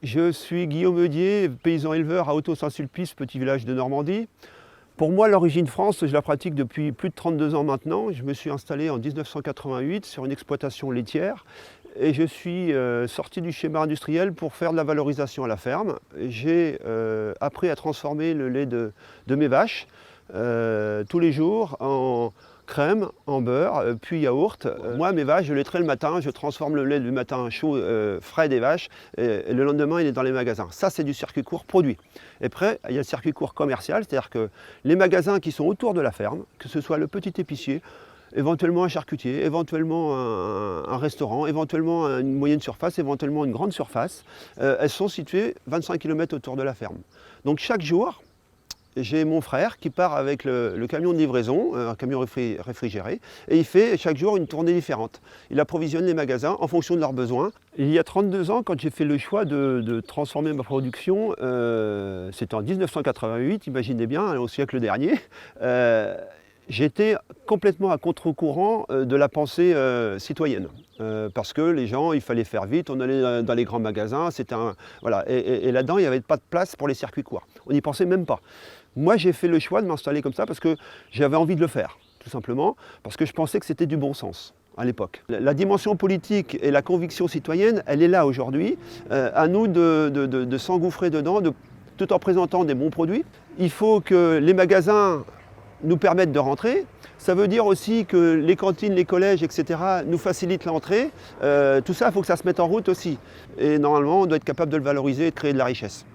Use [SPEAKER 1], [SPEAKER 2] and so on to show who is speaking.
[SPEAKER 1] Je suis Guillaume Eudier, paysan éleveur à Hautot-Saint-Sulpice, petit village de Normandie. Pour moi, l'origine France, je la pratique depuis plus de 32 ans maintenant. Je me suis installé en 1988 sur une exploitation laitière et je suis sorti du schéma industriel pour faire de la valorisation à la ferme. J'ai appris à transformer le lait de mes vaches tous les jours en crème, en beurre, puis yaourt. Moi, mes vaches, je les traite le matin, je transforme le lait du matin chaud, frais des vaches, et le lendemain, il est dans les magasins. Ça, c'est du circuit court produit. Et après, il y a le circuit court commercial, c'est-à-dire que les magasins qui sont autour de la ferme, que ce soit le petit épicier, éventuellement un charcutier, éventuellement un restaurant, éventuellement une moyenne surface, éventuellement une grande surface, elles sont situées 25 km autour de la ferme. Donc chaque jour, j'ai mon frère qui part avec le camion de livraison, un camion réfrigéré, et il fait chaque jour une tournée différente. Il approvisionne les magasins en fonction de leurs besoins. Il y a 32 ans, quand j'ai fait le choix de transformer ma production, c'était en 1988, imaginez bien, au siècle dernier, j'étais complètement à contre-courant de la pensée citoyenne. Parce que les gens, il fallait faire vite, on allait dans les grands magasins, voilà. Et là-dedans, il n'y avait pas de place pour les circuits courts. On n'y pensait même pas. Moi, j'ai fait le choix de m'installer comme ça parce que j'avais envie de le faire, tout simplement, parce que je pensais que c'était du bon sens à l'époque. La dimension politique et la conviction citoyenne, elle est là aujourd'hui. À nous de s'engouffrer dedans, tout en présentant des bons produits. Il faut que les magasins nous permettent de rentrer. Ça veut dire aussi que les cantines, les collèges, etc. nous facilitent l'entrée. Tout ça, il faut que ça se mette en route aussi. Et normalement, on doit être capable de le valoriser et de créer de la richesse.